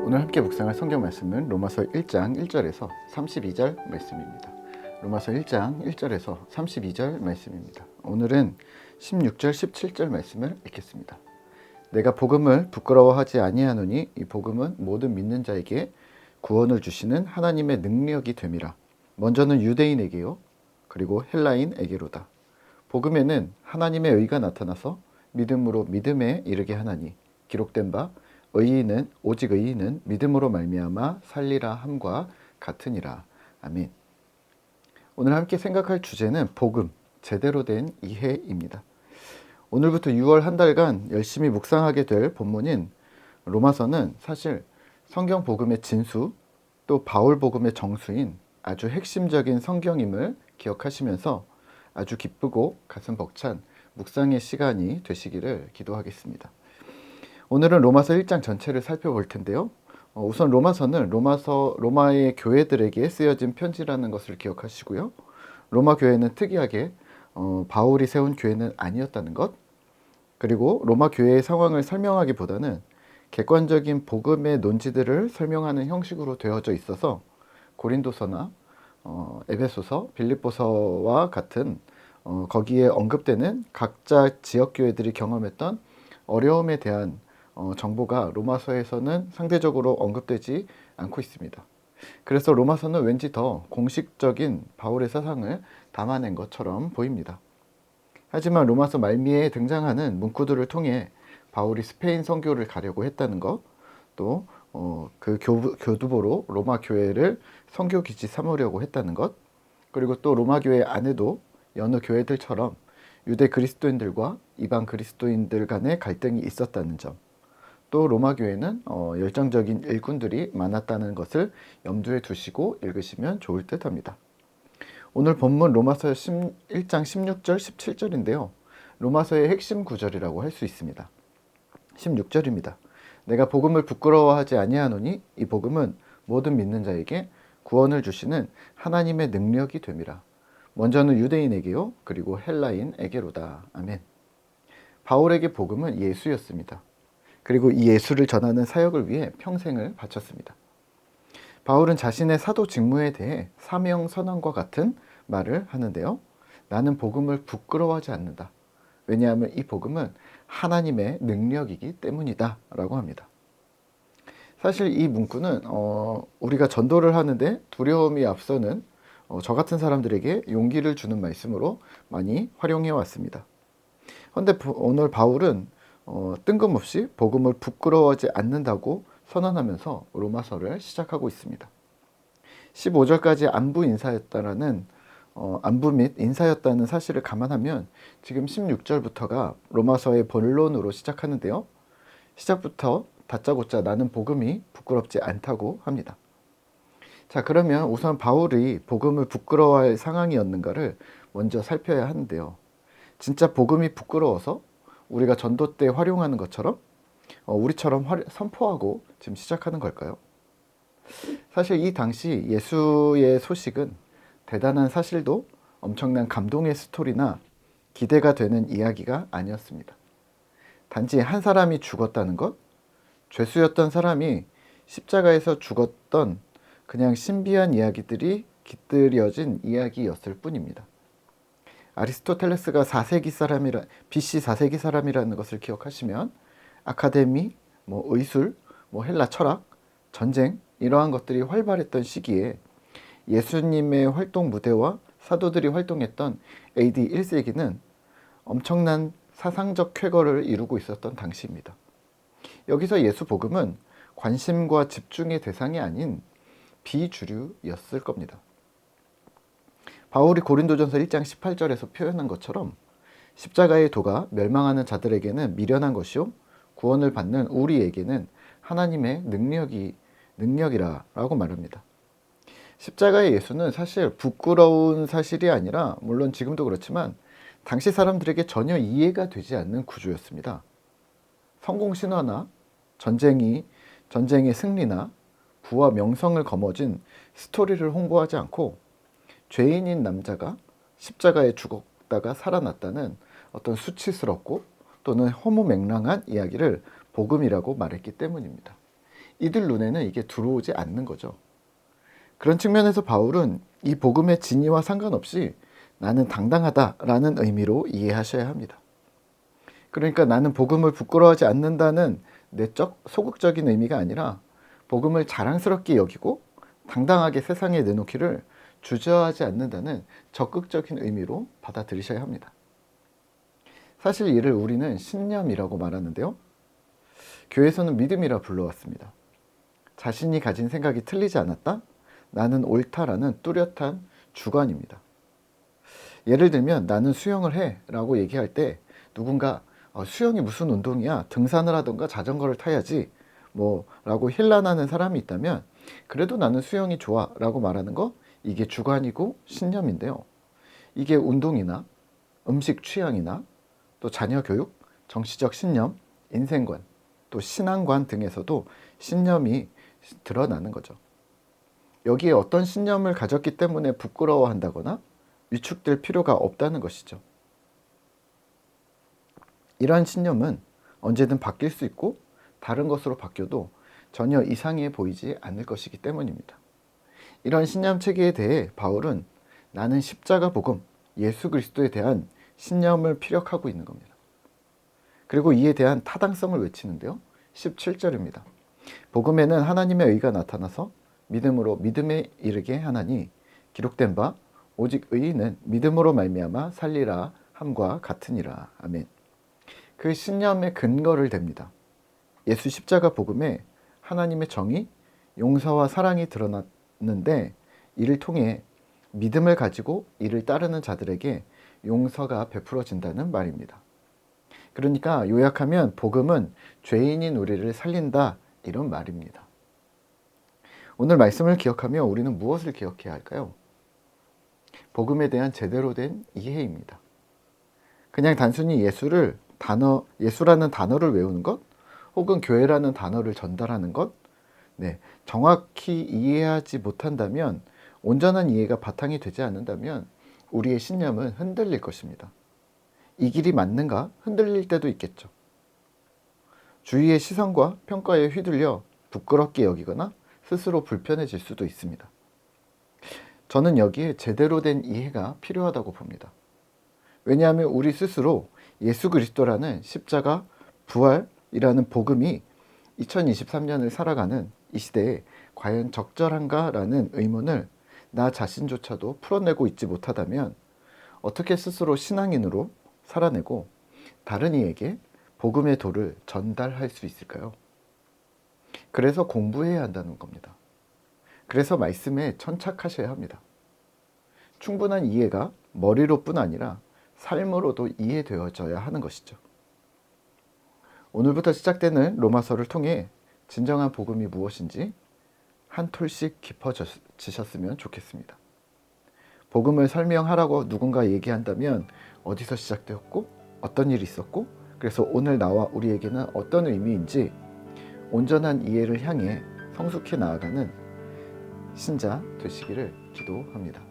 오늘 함께 묵상할 성경 말씀은 로마서 1장 1절에서 32절 말씀입니다. 로마서 1장 1절에서 32절 말씀입니다. 오늘은 16절 17절 말씀을 읽겠습니다. 내가 복음을 부끄러워하지 아니하노니 이 복음은 모든 믿는 자에게 구원을 주시는 하나님의 능력이 됨이라. 먼저는 유대인에게요 그리고 헬라인에게로다. 복음에는 하나님의 의가 나타나서 믿음으로 믿음에 이르게 하나니 기록된 바 의인은 오직 의인은 믿음으로 말미암아 살리라 함과 같으니라. 아멘. 오늘 함께 생각할 주제는 복음, 제대로 된 이해입니다. 오늘부터 6월 한 달간 열심히 묵상하게 될 본문인 로마서는 사실 성경 복음의 진수, 또 바울 복음의 정수인 아주 핵심적인 성경임을 기억하시면서 아주 기쁘고 가슴 벅찬 묵상의 시간이 되시기를 기도하겠습니다. 오늘은 로마서 1장 전체를 살펴볼 텐데요. 우선 로마서는 로마의 교회들에게 쓰여진 편지라는 것을 기억하시고요. 로마 교회는 특이하게 바울이 세운 교회는 아니었다는 것, 그리고 로마 교회의 상황을 설명하기보다는 객관적인 복음의 논지들을 설명하는 형식으로 되어져 있어서 고린도서나 에베소서, 빌립보서와 같은 거기에 언급되는 각자 지역교회들이 경험했던 어려움에 대한 정보가 로마서에서는 상대적으로 언급되지 않고 있습니다. 그래서 로마서는 왠지 더 공식적인 바울의 사상을 담아낸 것처럼 보입니다. 하지만 로마서 말미에 등장하는 문구들을 통해 바울이 스페인 선교를 가려고 했다는 것, 또 그 교두보로 로마 교회를 선교 기지 삼으려고 했다는 것, 그리고 또 로마 교회 안에도 여느 교회들처럼 유대 그리스도인들과 이방 그리스도인들 간의 갈등이 있었다는 점, 또 로마 교회는 열정적인 일꾼들이 많았다는 것을 염두에 두시고 읽으시면 좋을 듯 합니다. 오늘 본문 로마서 1장 16절 17절인데요. 로마서의 핵심 구절이라고 할 수 있습니다. 16절입니다. 내가 복음을 부끄러워하지 아니하노니 이 복음은 모든 믿는 자에게 구원을 주시는 하나님의 능력이 됨이라. 먼저는 유대인에게요 그리고 헬라인에게로다. 아멘. 바울에게 복음은 예수였습니다. 그리고 이 예수를 전하는 사역을 위해 평생을 바쳤습니다. 바울은 자신의 사도 직무에 대해 사명 선언과 같은 말을 하는데요. 나는 복음을 부끄러워하지 않는다. 왜냐하면 이 복음은 하나님의 능력이기 때문이다 라고 합니다. 사실 이 문구는 우리가 전도를 하는데 두려움이 앞서는 저 같은 사람들에게 용기를 주는 말씀으로 많이 활용해 왔습니다. 그런데 오늘 바울은 뜬금없이 복음을 부끄러워하지 않는다고 선언하면서 로마서를 시작하고 있습니다. 15절까지 안부 및 인사였다는 사실을 감안하면 지금 16절부터가 로마서의 본론으로 시작하는데요. 시작부터 다짜고짜 나는 복음이 부끄럽지 않다고 합니다. 자, 그러면 우선 바울이 복음을 부끄러워할 상황이었는가를 먼저 살펴야 하는데요. 진짜 복음이 부끄러워서 우리가 전도 때 활용하는 것처럼 우리처럼 선포하고 지금 시작하는 걸까요? 사실 이 당시 예수의 소식은 대단한 사실도 엄청난 감동의 스토리나 기대가 되는 이야기가 아니었습니다. 단지 한 사람이 죽었다는 것, 죄수였던 사람이 십자가에서 죽었던 그냥 신비한 이야기들이 깃들여진 이야기였을 뿐입니다. 아리스토텔레스가 BC 4세기 사람이라는 것을 기억하시면 아카데미, 의술, 헬라 철학, 전쟁 이러한 것들이 활발했던 시기에 예수님의 활동 무대와 사도들이 활동했던 AD 1세기는 엄청난 사상적 쾌거를 이루고 있었던 당시입니다. 여기서 예수 복음은 관심과 집중의 대상이 아닌 비주류였을 겁니다. 바울이 고린도전서 1장 18절에서 표현한 것처럼 십자가의 도가 멸망하는 자들에게는 미련한 것이요 구원을 받는 우리에게는 하나님의 능력이라 라고 말합니다. 십자가의 예수는 사실 부끄러운 사실이 아니라 물론 지금도 그렇지만 당시 사람들에게 전혀 이해가 되지 않는 구조였습니다. 성공 신화나 전쟁의 승리나 부와 명성을 거머쥔 스토리를 홍보하지 않고 죄인인 남자가 십자가에 죽었다가 살아났다는 어떤 수치스럽고 또는 허무맹랑한 이야기를 복음이라고 말했기 때문입니다. 이들 눈에는 이게 들어오지 않는 거죠. 그런 측면에서 바울은 이 복음의 진위와 상관없이 나는 당당하다라는 의미로 이해하셔야 합니다. 그러니까 나는 복음을 부끄러워하지 않는다는 내적 소극적인 의미가 아니라 복음을 자랑스럽게 여기고 당당하게 세상에 내놓기를 주저하지 않는다는 적극적인 의미로 받아들이셔야 합니다. 사실 이를 우리는 신념이라고 말하는데요. 교회에서는 믿음이라 불러왔습니다. 자신이 가진 생각이 틀리지 않았다? 나는 옳다라는 뚜렷한 주관입니다. 예를 들면 나는 수영을 해 라고 얘기할 때 누군가 수영이 무슨 운동이야? 등산을 하던가 자전거를 타야지 라고 힐난하는 사람이 있다면 그래도 나는 수영이 좋아 라고 말하는 거, 이게 주관이고 신념인데요. 이게 운동이나 음식 취향이나 또 자녀 교육, 정치적 신념, 인생관, 또 신앙관 등에서도 신념이 드러나는 거죠. 여기에 어떤 신념을 가졌기 때문에 부끄러워한다거나 위축될 필요가 없다는 것이죠. 이러한 신념은 언제든 바뀔 수 있고 다른 것으로 바뀌어도 전혀 이상해 보이지 않을 것이기 때문입니다. 이런 신념 체계에 대해 바울은 나는 십자가 복음, 예수 그리스도에 대한 신념을 피력하고 있는 겁니다. 그리고 이에 대한 타당성을 외치는데요. 17절입니다. 복음에는 하나님의 의가 나타나서 믿음으로 믿음에 이르게 하나니 기록된 바 오직 의인은 믿음으로 말미암아 살리라 함과 같으니라. 아멘. 그 신념의 근거를 댑니다. 예수 십자가 복음에 하나님의 정의, 용서와 사랑이 드러났는데 이를 통해 믿음을 가지고 이를 따르는 자들에게 용서가 베풀어진다는 말입니다. 그러니까 요약하면 복음은 죄인인 우리를 살린다, 이런 말입니다. 오늘 말씀을 기억하며 우리는 무엇을 기억해야 할까요? 복음에 대한 제대로 된 이해입니다. 그냥 단순히 예수라는 단어를 외우는 것, 혹은 교회라는 단어를 전달하는 것, 정확히 이해하지 못한다면, 온전한 이해가 바탕이 되지 않는다면 우리의 신념은 흔들릴 것입니다. 이 길이 맞는가 흔들릴 때도 있겠죠. 주위의 시선과 평가에 휘둘려 부끄럽게 여기거나 스스로 불편해질 수도 있습니다. 저는 여기에 제대로 된 이해가 필요하다고 봅니다. 왜냐하면 우리 스스로 예수 그리스도라는 십자가, 부활이라는 복음이 2023년을 살아가는 이 시대에 과연 적절한가라는 의문을 나 자신조차도 풀어내고 있지 못하다면 어떻게 스스로 신앙인으로 살아내고 다른 이에게 복음의 도를 전달할 수 있을까요? 그래서 공부해야 한다는 겁니다. 그래서 말씀에 천착하셔야 합니다. 충분한 이해가 머리로뿐 아니라 삶으로도 이해되어져야 하는 것이죠. 오늘부터 시작되는 로마서를 통해 진정한 복음이 무엇인지 한 톨씩 깊어지셨으면 좋겠습니다. 복음을 설명하라고 누군가 얘기한다면 어디서 시작되었고 어떤 일이 있었고 그래서 오늘 나와 우리에게는 어떤 의미인지 온전한 이해를 향해 성숙해 나아가는 신자 되시기를 기도합니다.